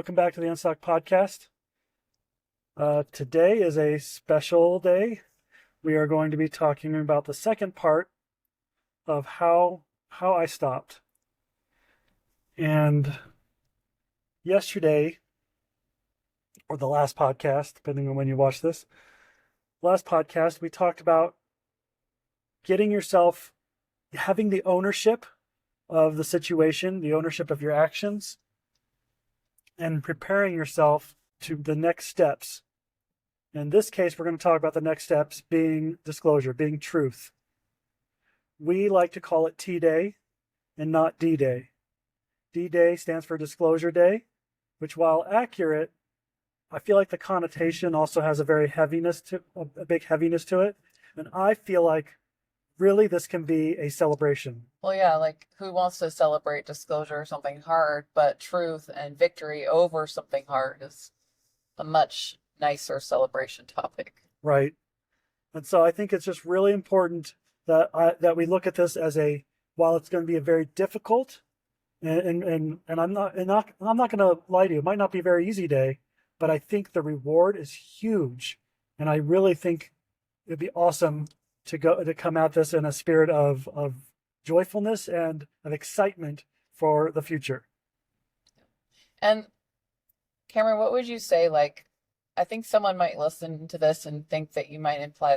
Welcome back to the Unstuck Podcast. Today is a special day. We are going to be talking about the second part of how I stopped. And yesterday, or the last podcast, depending on when you watch this, last podcast, we talked about getting yourself, having the ownership of the situation, the ownership of your actions, and preparing yourself to the next steps. In this case, we're going to talk about the next steps being disclosure, being truth. We like to call it T-Day and not D-Day. D-Day stands for Disclosure Day, which, while accurate, I feel like the connotation also has a big heaviness to it. And I feel like really this can be a celebration. Well, yeah, like who wants to celebrate disclosure or something hard, but truth and victory over something hard is a much nicer celebration topic. Right. And so I think it's just really important that we look at this as while it's going to be a very difficult and I'm not going to lie to you, it might not be a very easy day, but I think the reward is huge. And I really think it'd be awesome to come at this in a spirit of joyfulness and of excitement for the future. And Cameron, what would you say? Like, I think someone might listen to this and think that you might imply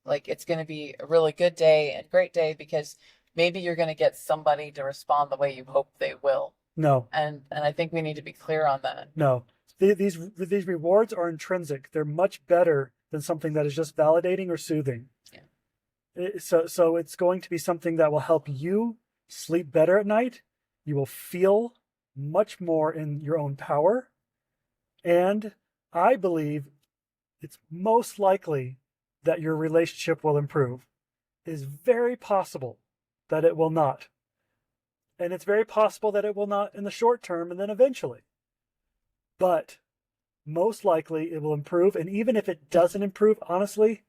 like it's going to be a really good day and great day because maybe you're going to get somebody to respond the way you hope they will. No. And I think we need to be clear on that. No. These rewards are intrinsic. They're much better than something that is just validating or soothing. Yeah. So it's going to be something that will help you sleep better at night. You will feel much more in your own power. And I believe it's most likely that your relationship will improve. It is very possible that it will not. And it's very possible that it will not in the short term and then eventually. But most likely it will improve. And even if it doesn't improve, honestly,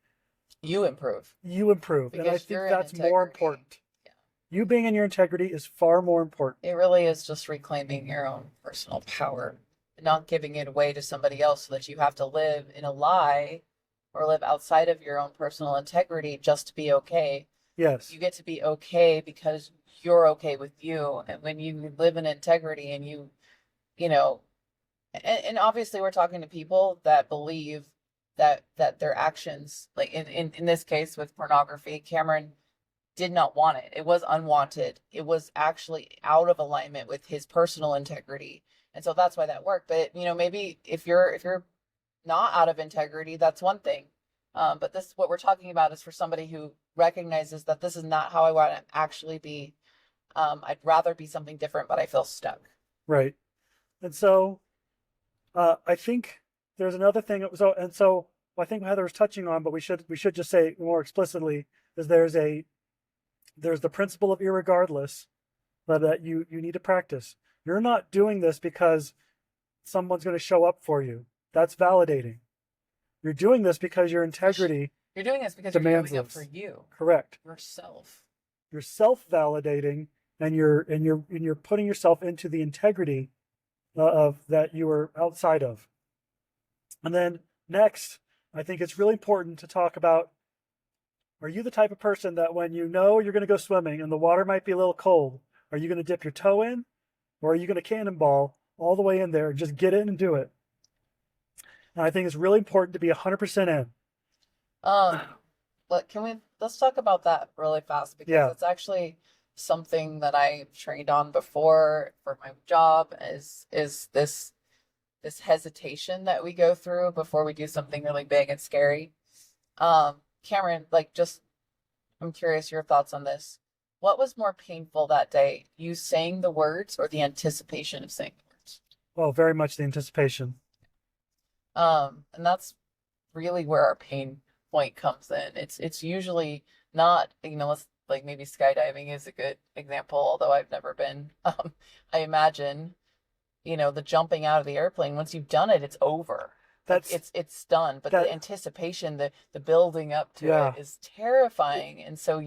you improve. And I think that's more important. Yeah. You being in your integrity is far more important. It really is just reclaiming your own personal power and not giving it away to somebody else so that you have to live in a lie or live outside of your own personal integrity just to be okay. Yes. You get to be okay because you're okay with you. And when you live in integrity and you know, and obviously we're talking to people that believe that their actions, like in this case with pornography, Cameron did not want it. It was unwanted. It was actually out of alignment with his personal integrity. And so that's why that worked. But, maybe if you're not out of integrity, that's one thing. But what we're talking about is for somebody who recognizes that this is not how I want to actually be. I'd rather be something different, but I feel stuck. Right. And so I think there's another thing. So I think Heather was touching on, but we should just say more explicitly, is there's the principle of irregardless that you need to practice. You're not doing this because someone's going to show up for you. That's validating. You're doing this because your integrity. You're doing this because you're doing it for you. Correct. Yourself. You're self-validating, and you're putting yourself into the integrity of that you are outside of. And then next, I think it's really important to talk about, are you the type of person that when you know you're going to go swimming and the water might be a little cold, are you going to dip your toe in, or are you going to cannonball all the way in there and just get in and do it? And I think it's really important to be 100% in. Let's talk about that really fast because it's actually something that I've trained on before for my job is this hesitation that we go through before we do something really big and scary. Cameron, I'm curious your thoughts on this. What was more painful that day, you saying the words or the anticipation of saying the words? Well, very much the anticipation. And that's really where our pain point comes in. It's usually not, let's maybe skydiving is a good example, although I've never been. I imagine, the jumping out of the airplane, once you've done it, it's over. It's done. But the anticipation, the building up to it is terrifying. And so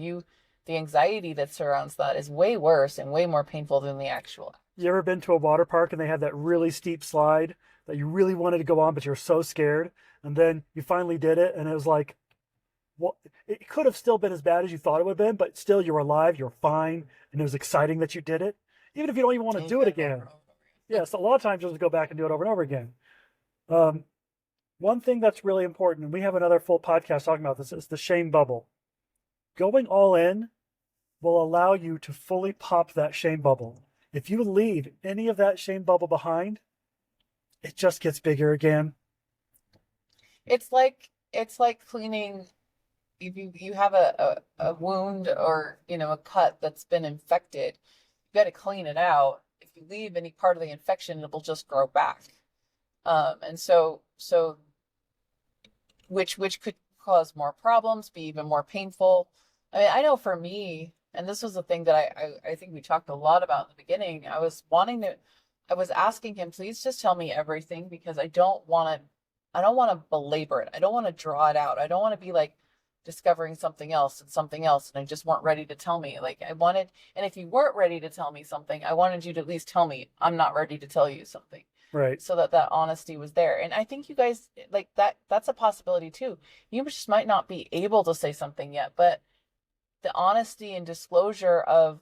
the anxiety that surrounds that is way worse and way more painful than the actual act. You ever been to a water park and they had that really steep slide that you really wanted to go on, but you're so scared, and then you finally did it, and it was like, well, it could have still been as bad as you thought it would have been, but still you were alive, you're fine, and it was exciting that you did it, even if you don't even want to And you've do it done it over again. and over and over again. Yes, a lot of times you'll just go back and do it over and over again. Um, One thing that's really important, and we have another full podcast talking about this, is the shame bubble. Going all in will allow you to fully pop that shame bubble. If you leave any of that shame bubble behind, it just gets bigger again. It's like cleaning. If you have a wound or a cut that's been infected, you got to clean it out. If you leave any part of the infection, it will just grow back. And so which could cause more problems, be even more painful. I mean, I know for me, and this was the thing that I think we talked a lot about in the beginning. I was asking him, please just tell me everything because I don't want to belabor it. I don't want to draw it out. I don't want to be like discovering something else, and I just weren't ready to tell me. Like I wanted, and if you weren't ready to tell me something, I wanted you to at least tell me I'm not ready to tell you something Right. so that that honesty was there. And I think you guys like that's a possibility too. You just might not be able to say something yet, but the honesty and disclosure of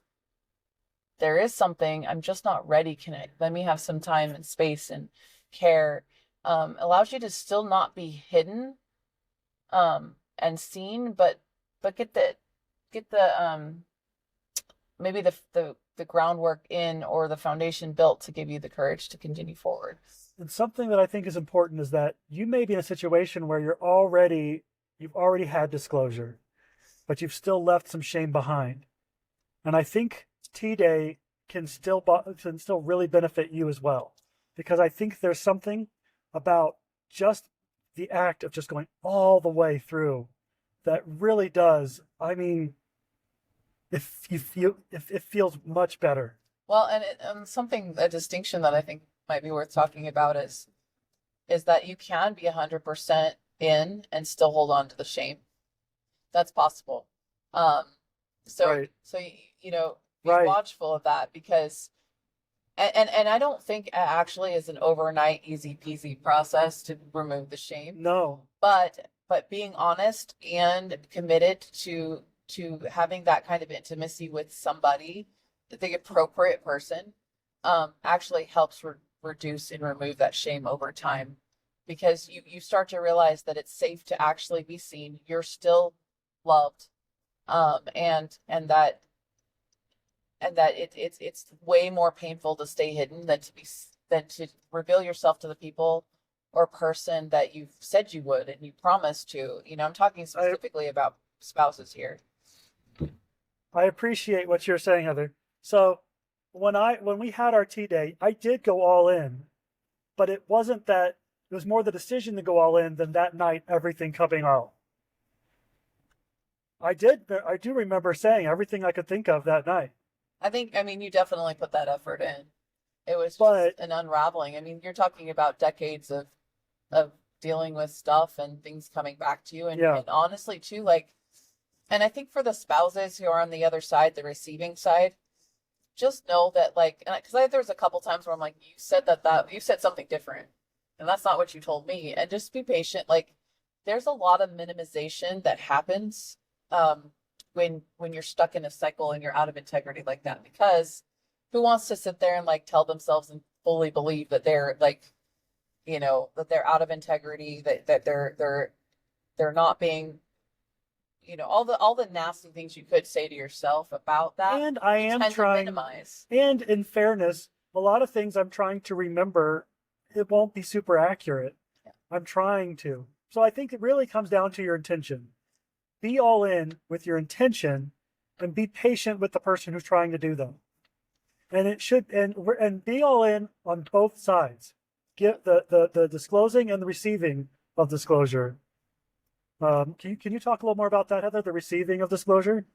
there is something, I'm just not ready. Can I let me have some time and space and care, allows you to still not be hidden and seen, but get the maybe the groundwork in or the foundation built to give you the courage to continue forward. And something that I think is important is that you may be in a situation where you've already had disclosure, but you've still left some shame behind. And I think T-Day can still really benefit you as well, because I think there's something about just the act of just going all the way through that really does. I mean, if it feels much better. Well, a distinction that I think might be worth talking about is that you can be 100% in and still hold on to the shame. That's possible. Um, so Right. so be Right. watchful of that because and I don't think it actually is an overnight easy peasy process to remove the shame, No. but being honest and committed to having that kind of intimacy with somebody, the appropriate person, actually helps reduce and remove that shame over time because you start to realize that it's safe to actually be seen. You're still loved, and that it's way more painful to stay hidden than to reveal yourself to the people or person that you've said you would and you promised to. I'm talking I specifically about spouses here. I appreciate what you're saying, Heather. So when we had our T-Day, I did go all in, but it wasn't that. It was more the decision to go all in than that night everything coming out. I do remember saying everything I could think of that night. I mean, you definitely put that effort in. It was just But an unraveling. I mean, you're talking about decades of dealing with stuff and things coming back to you. yeah, And honestly, too, like, and I think for the spouses who are on the other side, the receiving side, just know that, like, because there was a couple times where I'm like, you said something different, and that's not what you told me. And just be patient. Like, there's a lot of minimization that happens when you're stuck in a cycle and you're out of integrity like that. Because who wants to sit there and like tell themselves and fully believe that they're like, that they're out of integrity, that they're not being, all the nasty things you could say to yourself about that, and I you am tend to trying, minimize. and in fairness, a lot of things I'm trying to remember, it won't be super accurate. Yeah. I'm trying to. So I think it really comes down to your intention. Be all in with your intention and be patient with the person who's trying to do them. And it should and be all in on both sides. Get the disclosing and the receiving of disclosure. Can you talk a little more about that, Heather? The receiving of disclosure?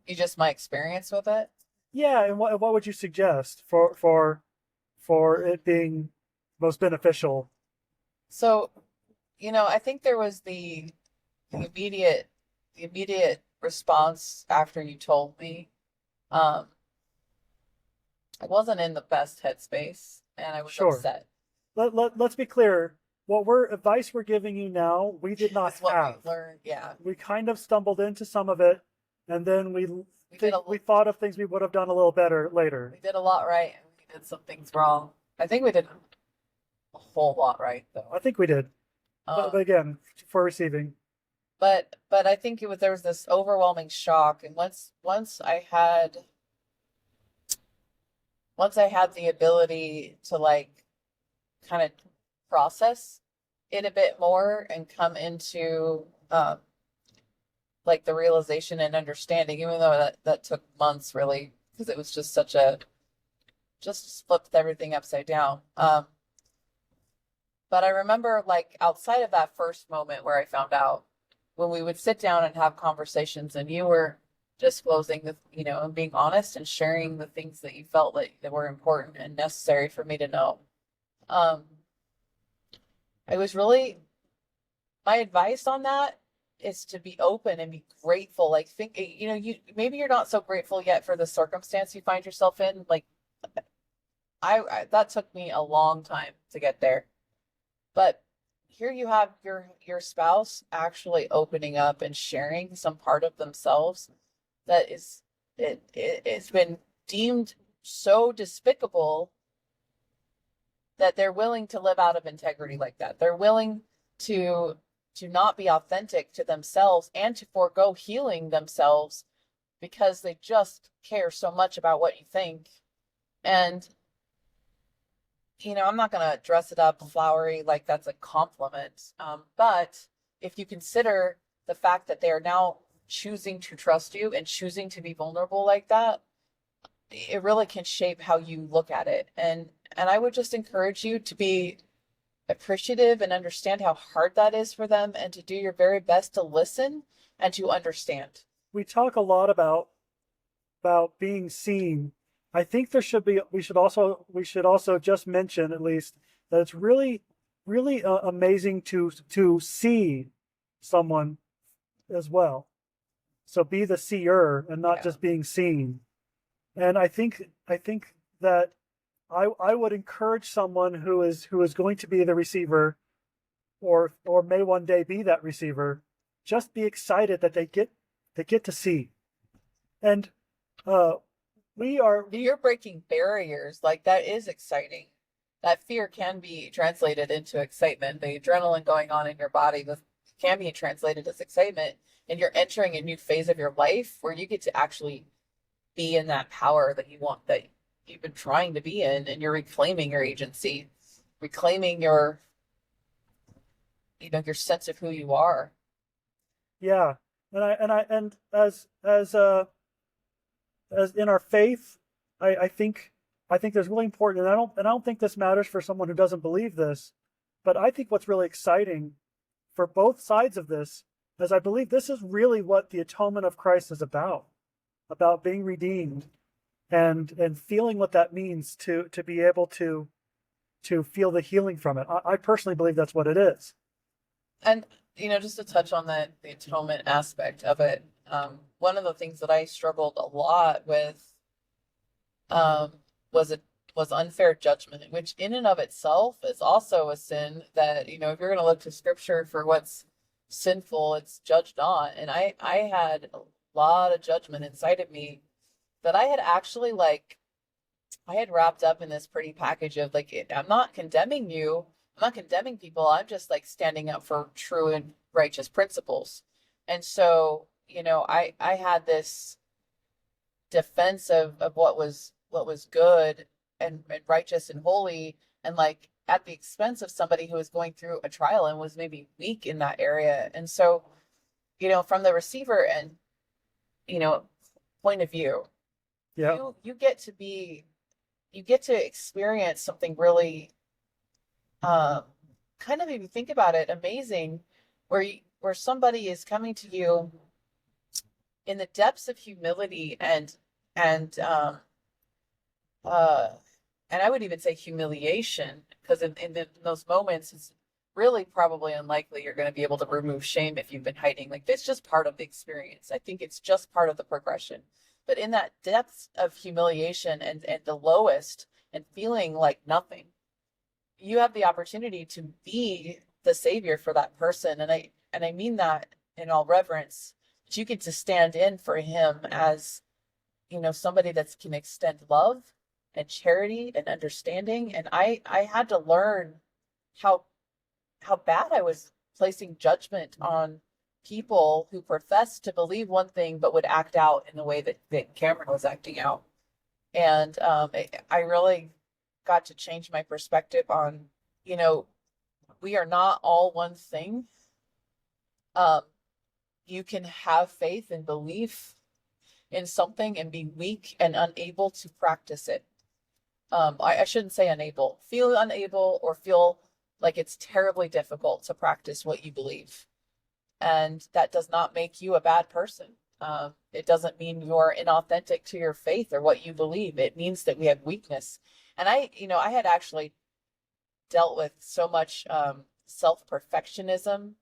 You just my experience with it. Yeah, and what would you suggest for it being most beneficial? So, I think there was the immediate the immediate response after you told me, um, I wasn't in the best headspace and I was Sure. upset. Let's be clear. Advice we're giving you now, we did not That's what we have. learned. Yeah. We kind of stumbled into some of it, and then we thought of things we would have done a little better later. we did a lot right and we did some things wrong. I think we did a whole lot right I though. think we did. But Um, again, for receiving. but I think there was this overwhelming shock, and once I had the ability to like kind of process it a bit more and come into like the realization and understanding, even though that took months really, because it was just just flipped everything upside down. But I remember like outside of that first moment where I found out, when we would sit down and have conversations and you were disclosing and being honest and sharing the things that you felt like that were important and necessary for me to know. Um, I was really, my advice on that is to be open and be grateful. Like think, you maybe you're not so grateful yet for the circumstance you find yourself in. Like I that took me a long time to get there. But here you have your spouse actually opening up and sharing some part of themselves that is it's been deemed so despicable that they're willing to live out of integrity like that. They're willing to not be authentic to themselves and to forego healing themselves because they just care so much about what you think. And I'm not going to dress it up flowery like that's a compliment. But if you consider the fact that they are now choosing to trust you and choosing to be vulnerable like that, it really can shape how you look at it. And I would just encourage you to be appreciative and understand how hard that is for them and to do your very best to listen and to understand. We talk a lot about being seen. I think we should also just mention at least that it's really really amazing to see someone as well. So be the seer and not Yeah. just being seen. And I think that I would encourage someone who is going to be the receiver or may one day be that receiver, just be excited that they get to see. And uh we are You're breaking barriers. Like that is exciting. That fear can be translated into excitement. The adrenaline going on in your body can be translated as excitement. And you're entering a new phase of your life where you get to actually be in that power that you want, that you've been trying to be in, and you're reclaiming your agency, reclaiming your sense of who you are. yeah. And as in our faith, I think there's really important, and I don't think this matters for someone who doesn't believe this, but I think what's really exciting for both sides of this is I believe this is really what the atonement of Christ is about being redeemed and feeling what that means to be able to feel the healing from it. I personally believe that's what it is. And just to touch on the atonement aspect of it, one of the things that I struggled a lot with um, was it was unfair judgment, which in and of itself is also a sin that, if you're going to look to scripture for what's sinful, it's judged on. And I had a lot of judgment inside of me that I had actually I had wrapped up in this pretty package of like, I'm not condemning you. I'm not condemning people. I'm just like standing up for true and righteous principles. And so, I had this defense of what was good and righteous and holy, and like at the expense of somebody who was going through a trial and was maybe weak in that area. And so, from the receiver and you know point of view, Yeah. you get to experience something really um kind of, if you think about it, amazing, where somebody is coming to you in the depths of humility and uh and I would even say humiliation, because in those moments it's really probably unlikely you're going to be able to remove shame if you've been hiding. Like, it's just part of the experience. I think it's just part of the progression. But in that depths of humiliation and the lowest and feeling like nothing, you have the opportunity to be the savior for that person. And I mean that in all reverence, that you get to stand in for him as, somebody that can extend love and charity and understanding. And I had to learn how bad I was placing judgment on people who professed to believe one thing but would act out in the way that Cameron was acting out. And I really got to change my perspective on, we are not all one thing. You can have faith and belief in something and be weak and unable to practice it. I shouldn't say unable, feel unable or feel like it's terribly difficult to practice what you believe. And that does not make you a bad person. It doesn't mean you're inauthentic to your faith or what you believe. It means that we have weakness. And I had actually dealt with so much self-perfectionism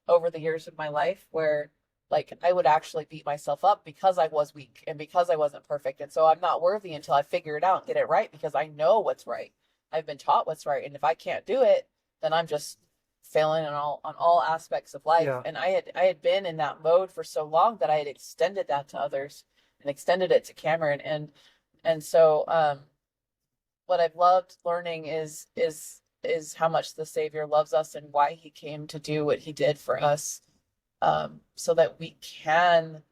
over the years of my life where like I would actually beat myself up because I was weak and because I wasn't perfect. And so I'm not worthy until I figure it out and get it right because I know what's right. I've been taught what's right. And if I can't do it, then I'm just failing on all aspects of life. Yeah. And I had been in that mode for so long that I had extended that to others and extended it to Cameron. And so what I've loved learning is how much the Savior loves us and why he came to do what he did for us, so that we can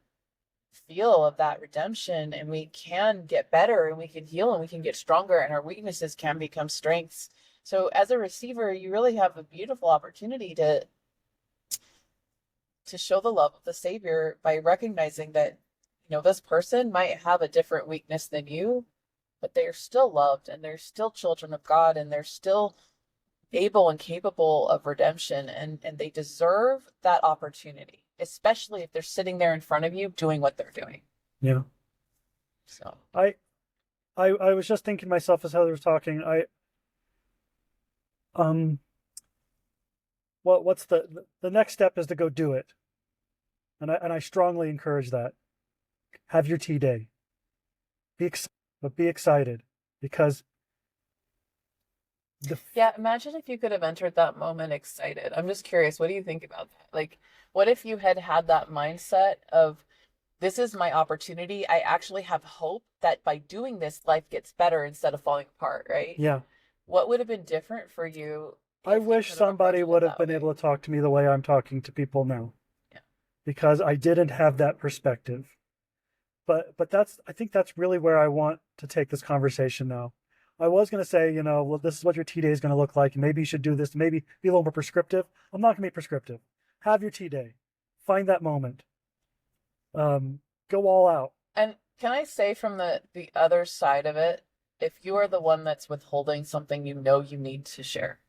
feel of that redemption and we can get better and we can heal and we can get stronger and our weaknesses can become strengths. So as a receiver, you really have a beautiful opportunity to show the love of the Savior by recognizing that, this person might have a different weakness than you, but they're still loved and they're still children of God and they're still able and capable of redemption, and they deserve that opportunity, especially if they're sitting there in front of you doing what they're doing. Yeah. So I was just thinking myself as Heather was talking, what's the next step is to go do it. And I strongly encourage that. Have your tea day. Be excited because yeah, imagine if you could have entered that moment excited. I'm just curious, what do you think about that? Like, what if you had that mindset of, this is my opportunity. I actually have hope that by doing this, life gets better instead of falling apart, right? Yeah. What would have been different for you? I wish somebody would have been able to talk to me the way I'm talking to people now. Yeah. Because I didn't have that perspective. But I think that's really where I want to take this conversation now. I was going to say, well, this is what your tea day is going to look like. And maybe you should do this. Maybe be a little more prescriptive. I'm not going to be prescriptive. Have your tea day. Find that moment. Go all out. And can I say from the other side of it, if you are the one that's withholding something you need to share,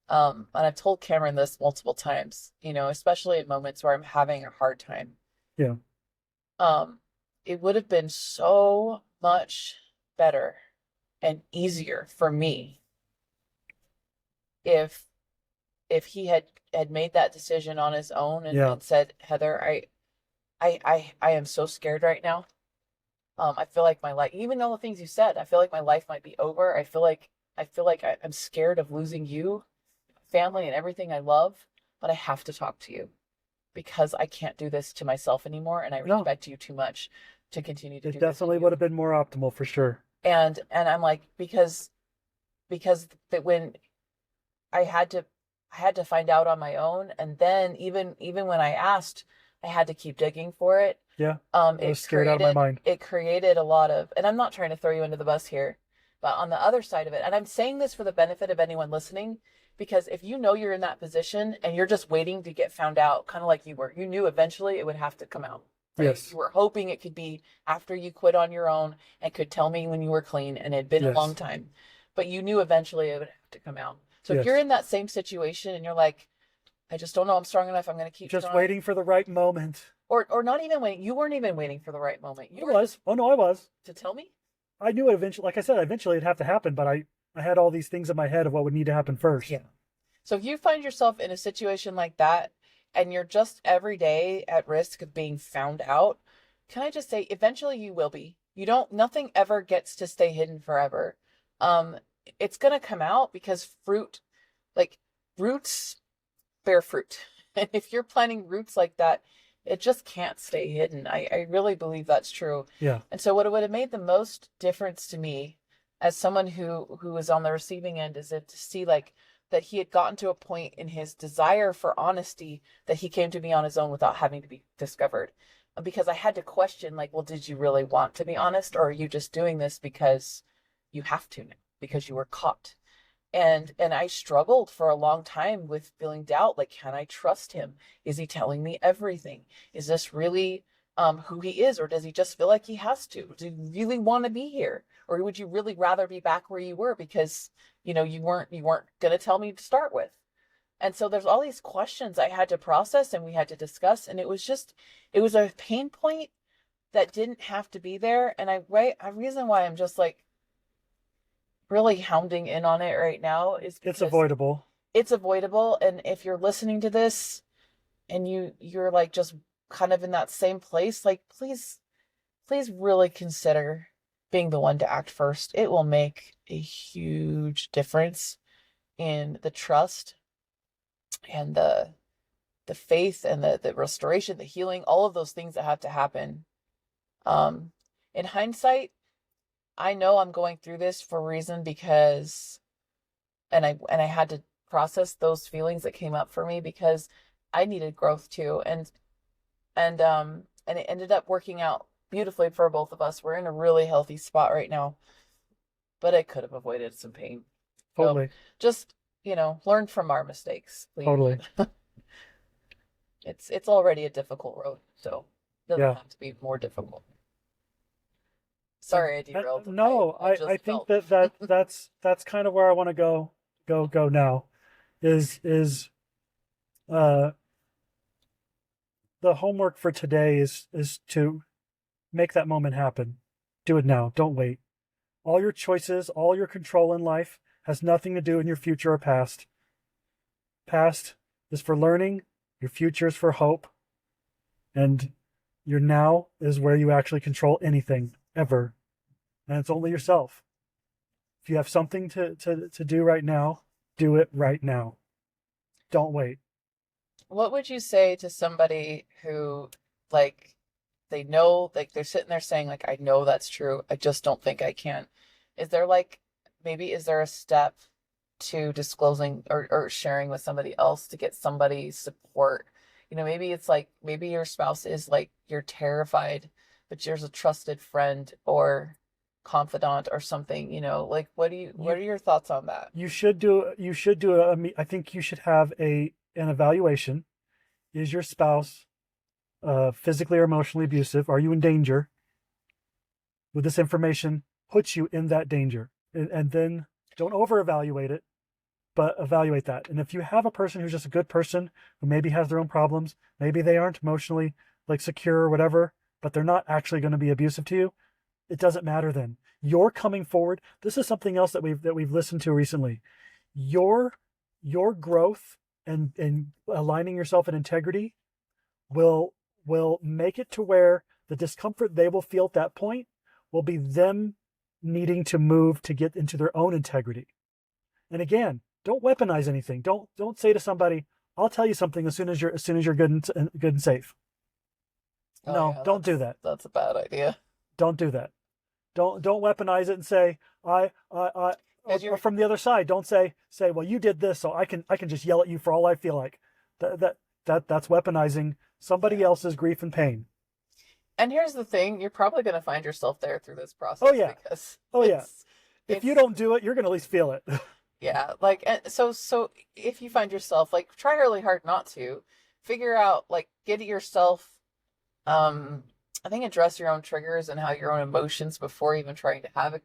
and I've told Cameron this multiple times, especially in moments where I'm having a hard time. Yeah. It would have been so much better and easier for me if he had made that decision on his own and said, Heather, I am so scared right now. I feel like my life, even though the things you said, I feel like my life might be over. I feel like I'm scared of losing you, family, and everything I love, but I have to talk to you because I can't do this to myself anymore, and I respect you too much to continue to do this. It definitely would have been more optimal for sure. And I'm like, because that when I had to find out on my own, and then even when I asked, I had to keep digging for it. Yeah. I was scared out of my mind. It created a lot of, and I'm not trying to throw you under the bus here, but on the other side of it, and I'm saying this for the benefit of anyone listening, because if you're in that position and you're just waiting to get found out, kind of like you were, you knew eventually it would have to come out. Right? Yes. You were hoping it could be after you quit on your own and could tell me when you were clean, and it had been a long time, but you knew eventually it would have to come out. So if you're in that same situation and you're like, I just don't know I'm strong enough, I'm going to keep just waiting for the right moment. Or not even waiting. You weren't even waiting for the right moment. I was. Oh, no, I was. To tell me? I knew it eventually. Like I said, eventually it'd have to happen, but I had all these things in my head of what would need to happen first. Yeah. So if you find yourself in a situation like that and you're just every day at risk of being found out, can I just say, eventually you will be. You don't, nothing ever gets to stay hidden forever. Um, it's gonna come out because fruit, like roots bear fruit. And if you're planting roots like that, it just can't stay hidden. I really believe that's true. Yeah. And so what would have made the most difference to me as someone who was on the receiving end is it to see like that he had gotten to a point in his desire for honesty that he came to me on his own without having to be discovered. Because I had to question like, well, did you really want to be honest, or are you just doing this because you have to now, because you were caught? And I struggled for a long time with feeling doubt, like, can I trust him? Is he telling me everything? Is this really who he is, or does he just feel like he has to? Do you really want to be here, or would you really rather be back where you were because you weren't going to tell me to start with? And so there's all these questions I had to process and we had to discuss, and it was a pain point that didn't have to be there. And a reason why I'm just like really hounding in on it right now is It's because avoidable. it's avoidable. And if you're listening to this and you're like just kind of in that same place, like please really consider being the one to act first. It will make a huge difference in the trust and the faith and the restoration, the healing, all of those things that have to happen. Um, in hindsight, I know I'm going through this for a reason because, and I had to process those feelings that came up for me because I needed growth too, and it ended up working out beautifully for both of us. We're in a really healthy spot right now, but I could have avoided some pain. So Totally. just learn from our mistakes, please. Totally. It's already a difficult road, so it doesn't Yeah. have to be more difficult. Sorry, I derailed. No, I I just think felt that's kind of where I want to go now. Is uh the homework for today is to make that moment happen. Do it now. Don't wait. All your choices, all your control in life has nothing to do in your future or past. Past is for learning, your future is for hope, and your now is where you actually control anything ever. And it's only yourself. If you have something to do right now, do it right now. Don't wait. What would you say to somebody who, like, they know, like, they're sitting there saying, like, I know that's true. I just don't think I can. Is there, like, maybe is there a step to disclosing or sharing with somebody else to get somebody's support? Maybe it's like, maybe your spouse is like, you're terrified, but there's a trusted friend or confidant or something, like, what You are your thoughts on that? I think you should have an evaluation. Is your spouse physically or emotionally abusive? Are you in danger? Would this information put you in that danger? And then don't over evaluate it, but evaluate that. And if you have a person who's just a good person who maybe has their own problems, maybe they aren't emotionally like secure or whatever, but they're not actually going to be abusive to you, it doesn't matter then. You're coming forward. This is something else that we've listened to recently. Your your growth and aligning yourself in integrity will make it to where the discomfort they will feel at that point will be them needing to move to get into their own integrity. And again, don't weaponize anything. Don't say to somebody, "I'll tell you something as soon as you're good and safe." Oh No, yeah, don't do that. that's a bad idea. Don't do that. Don't weaponize it and say I Because or you're from the other side. Don't say well, you did this, so I can just yell at you for all I feel like. That's weaponizing somebody Yeah. else's grief and pain. And here's the thing, you're probably going to find yourself there through this Oh process yeah. because Oh yeah. If you it's don't do it, you're gonna at least feel it. yeah, like, and so if you find yourself like, try really hard not to figure out, like, get yourself, um I think address your own triggers and how your own emotions before even trying to have a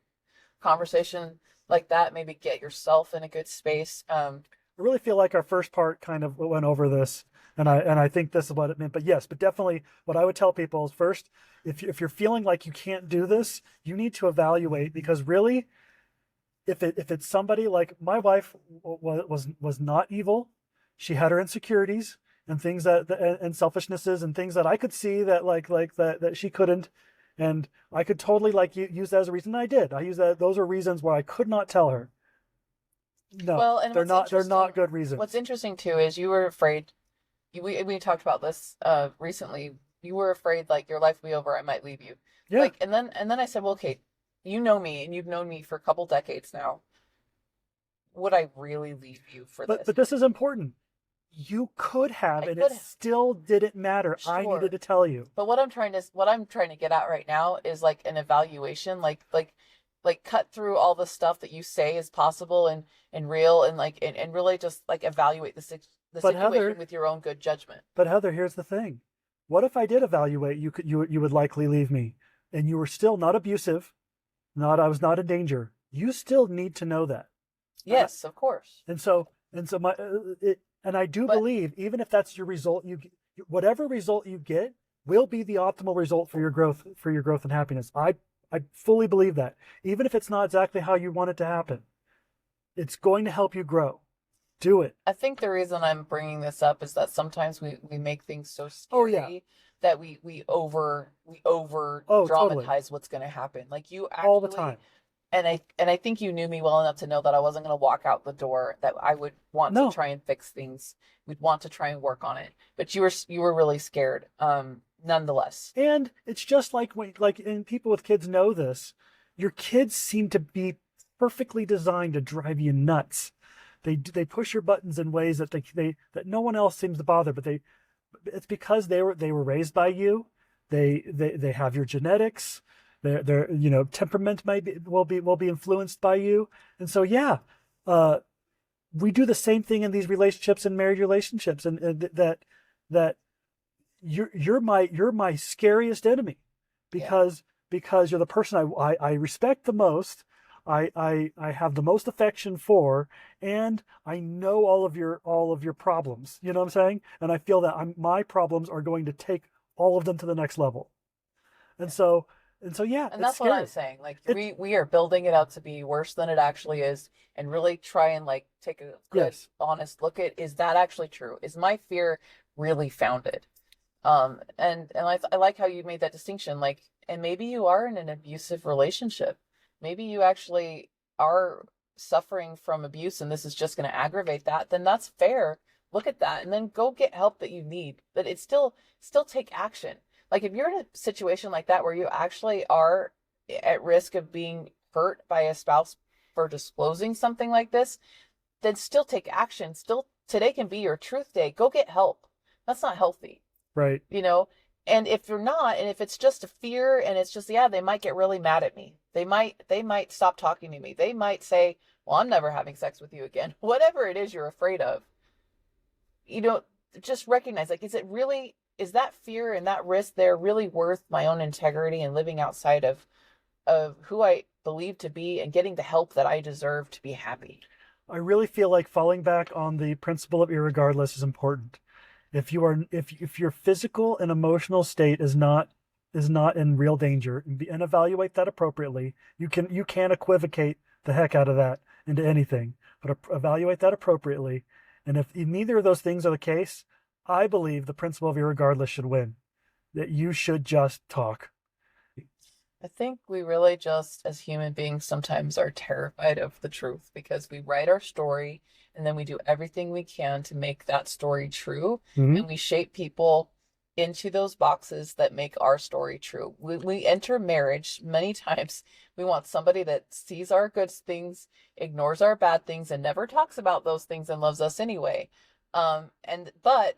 conversation like that. Maybe get yourself in a good space. I really feel like our first part kind of went over this, and I think this is what it meant. But yes, but definitely, what I would tell people is first, if you're feeling like you can't do this, you need to evaluate, because really, if it's somebody like my wife was not evil, she had her insecurities, and things and selfishnesses and things that I could see that that she couldn't, and I could totally use that as a reason. And I did. I use that. Those are reasons where I could not tell her. No, Well, and they're not. They're not good reasons. what's interesting too is you were afraid. We talked about this recently. You were afraid like your life would be over. I might leave you. Yeah. Like, and then I said, well, okay, you know me, and you've known me for a couple decades now. Would I really leave you for this? But this is important. You could have, and could it have. still didn't matter. I Sure. needed to tell you. But what I'm trying to get at right now is like an evaluation, like cut through all the stuff that you say is possible and real, and like and really just like evaluate the But situation Heather, with your own good judgment. But Heather, here's the thing. What if I did evaluate you would likely leave me, and you were still not abusive, I was not in danger. You still need to know that. Yes, of course. And so and I do believe, even if that's your result, whatever result you get will be the optimal result for your growth and happiness. I fully believe that. Even if it's not exactly how you want it to happen, it's going to help you grow. Do it. I think the reason I'm bringing this up is that sometimes we make things so Oh, scary yeah. that we over Oh, dramatize totally. what's going to happen. Like you All the actually, time. and I think you knew me well enough to know that I wasn't going to walk out the door, that I would want No. to try and fix things. We'd want to try and work on it. But you were really scared. Nonetheless. And it's just and people with kids know this. Your kids seem to be perfectly designed to drive you nuts. They push your buttons in ways that that no one else seems to bother, but it's because they were raised by you. They have your genetics. Their temperament will be influenced by you. And so yeah, we do the same thing in these relationships and married relationships, and that you're my scariest enemy, because you're the person I respect the most. I have the most affection for, and I know all of your problems. You know what I'm saying? And I feel that my problems are going to take all of them to the next level. And so yeah, And it's that's what I'm scary. saying. Like we are building it out to be worse than it actually is, and really try and like take a good, Yes. honest look at, is that actually true? Is my fear really founded? And I like how you made that distinction. Like, and maybe you are in an abusive relationship. Maybe you actually are suffering from abuse, and this is just going to aggravate that. Then that's fair. Look at that, and then go get help that you need. But it's still take action. Like if you're in a situation like that where you actually are at risk of being hurt by a spouse for disclosing something like this, then still take action. Still, today can be your truth day. Go get help. That's not healthy, Right. you know? And if you're not, and if it's just a fear and it's just, yeah, they might get really mad at me. They might stop talking to me. They might say, well, I'm never having sex with you again. Whatever it is you're afraid of, just recognize, like, is that fear and that risk there really worth my own integrity and living outside of who I believe to be and getting the help that I deserve to be happy? I really feel like falling back on the principle of irregardless is important. If your physical and emotional state is not in real danger, and evaluate that appropriately, you can equivocate the heck out of that into anything, but evaluate that appropriately. And if neither of those things are the case, I believe the principle of irregardless should win. That you should just talk. I think we really just, as human beings, sometimes are terrified of the truth because we write our story and then we do everything we can to make that story true. Mm-hmm. And we shape people into those boxes that make our story true. We enter marriage many times. We want somebody that sees our good things, ignores our bad things, and never talks about those things and loves us anyway. But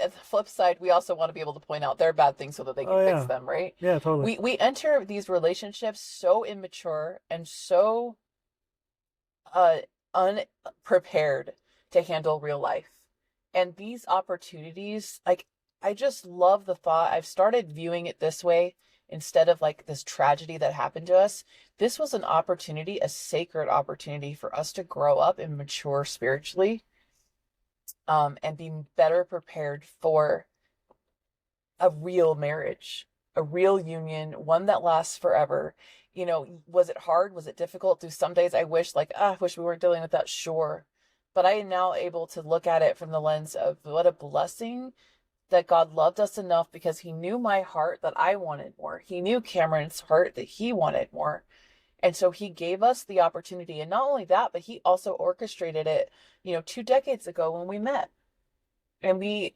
at the flip side, we also want to be able to point out their bad things so that they can fix them, right? Yeah, totally. We enter these relationships so immature and so unprepared to handle real life. And these opportunities, like, I just love the thought. I've started viewing it this way instead of like this tragedy that happened to us. This was an opportunity, a sacred opportunity for us to grow up and mature spiritually, and be better prepared for a real marriage, a real union, one that lasts forever. Was it hard? Was it difficult? Do some days I wish I wish we weren't dealing with that? Sure. But I am now able to look at it from the lens of what a blessing that God loved us enough because he knew my heart that I wanted more. He knew Cameron's heart that he wanted more. And so he gave us the opportunity. And not only that, but he also orchestrated it, 2 decades ago when we met. And we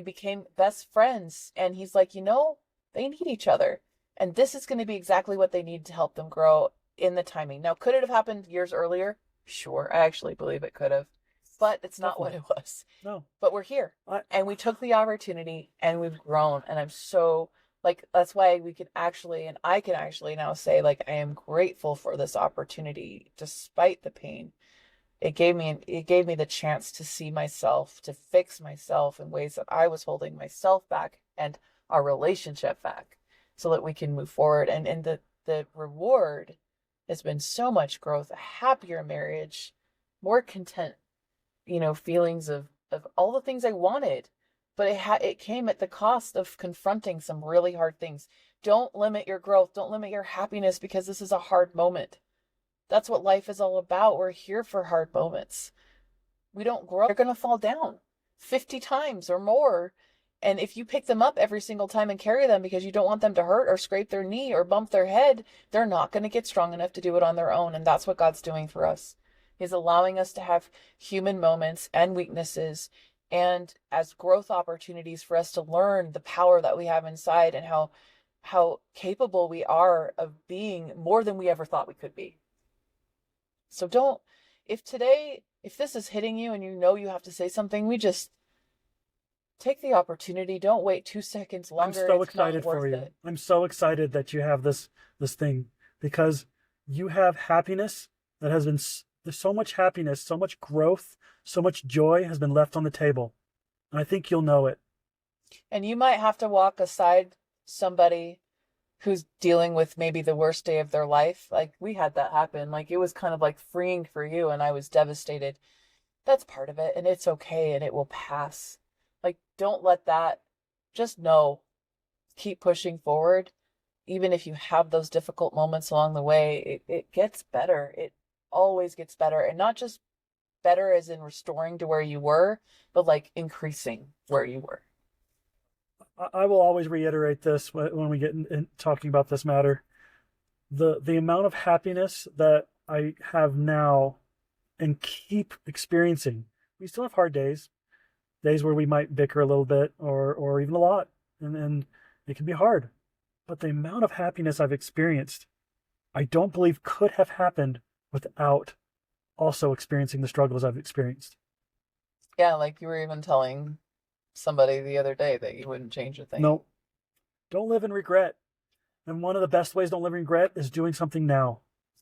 became best friends. And he's like, they need each other. And this is going to be exactly what they need to help them grow in the timing. Now, could it have happened years earlier? Sure. I actually believe it could have. But it's not what it was. No. But we're here. And we took the opportunity and we've grown. And I'm so that's why we can actually, and I can actually now say, I am grateful for this opportunity despite the pain. It gave me the chance to see myself, to fix myself in ways that I was holding myself back and our relationship back so that we can move forward. And the reward has been so much growth, a happier marriage, more content, feelings of all the things I wanted, but it came at the cost of confronting some really hard things. Don't limit your growth. Don't limit your happiness because this is a hard moment. That's what life is all about. We're here for hard moments. We don't grow. They're going to fall down 50 times or more. And if you pick them up every single time and carry them because you don't want them to hurt or scrape their knee or bump their head, they're not going to get strong enough to do it on their own. And that's what God's doing for us. He's allowing us to have human moments and weaknesses and as growth opportunities for us to learn the power that we have inside and how capable we are of being more than we ever thought we could be. So if this is hitting you and you have to say something, we just take the opportunity. Don't wait 2 seconds longer. I'm so excited for you. I'm so excited that you have this thing because you have happiness that has been, there's so much happiness, so much growth, so much joy has been left on the table. And I think you'll know it. And you might have to walk aside somebody who's dealing with maybe the worst day of their life. Like we had that happen. It was kind of freeing for you and I was devastated. That's part of it and it's okay and it will pass. Don't let that, just know, keep pushing forward. Even if you have those difficult moments along the way, it gets better. It always gets better. And not just better as in restoring to where you were, but increasing where you were. I will always reiterate this when we get in talking about this matter. The amount of happiness that I have now and keep experiencing. We still have hard days where we might bicker a little bit or even a lot, and it can be hard. But the amount of happiness I've experienced, I don't believe could have happened without also experiencing the struggles I've experienced. Yeah, you were even telling somebody the other day that you wouldn't change a thing. No, don't live in regret. And one of the best ways don't live in regret is doing something now.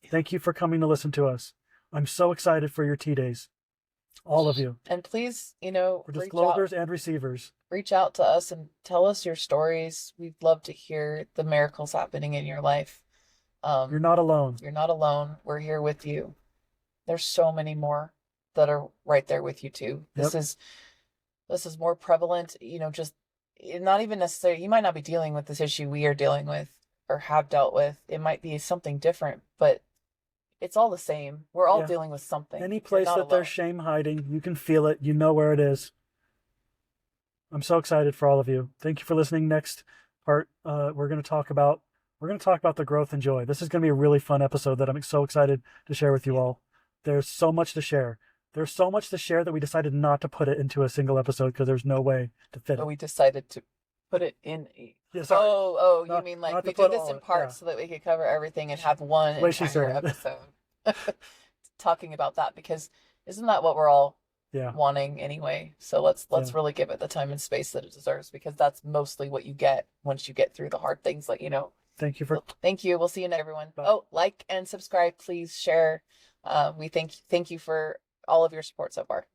Thank you for coming to listen to us. I'm so excited for your tea days. All of you. And please, for disclosers and receivers, reach out to us and tell us your stories. We'd love to hear the miracles happening in your life. You're not alone. You're not alone. We're here with you. There's so many more that are right there with you too. Yep. This is more prevalent, just not even necessarily, you might not be dealing with this issue we are dealing with or have dealt with. It might be something different, but it's all the same. We're all dealing with something. Any place that there's shame hiding, you can feel it. You know where it is. I'm so excited for all of you. Thank you for listening. Next part, we're going to talk about the growth and joy. This is going to be a really fun episode that I'm so excited to share with you all. There's so much to share. There's so much to share that we decided not to put it into a single episode because there's no way to fit it. We decided to put it in a... Yes, you mean we did this in parts so that we could cover everything and have one entire episode talking about that, because isn't that what we're all wanting anyway? So let's really give it the time and space that it deserves, because that's mostly what you get once you get through the hard things. Thank you. Thank you. We'll see you next, everyone. Bye. Like and subscribe, please share. We thank you for all of your support so far.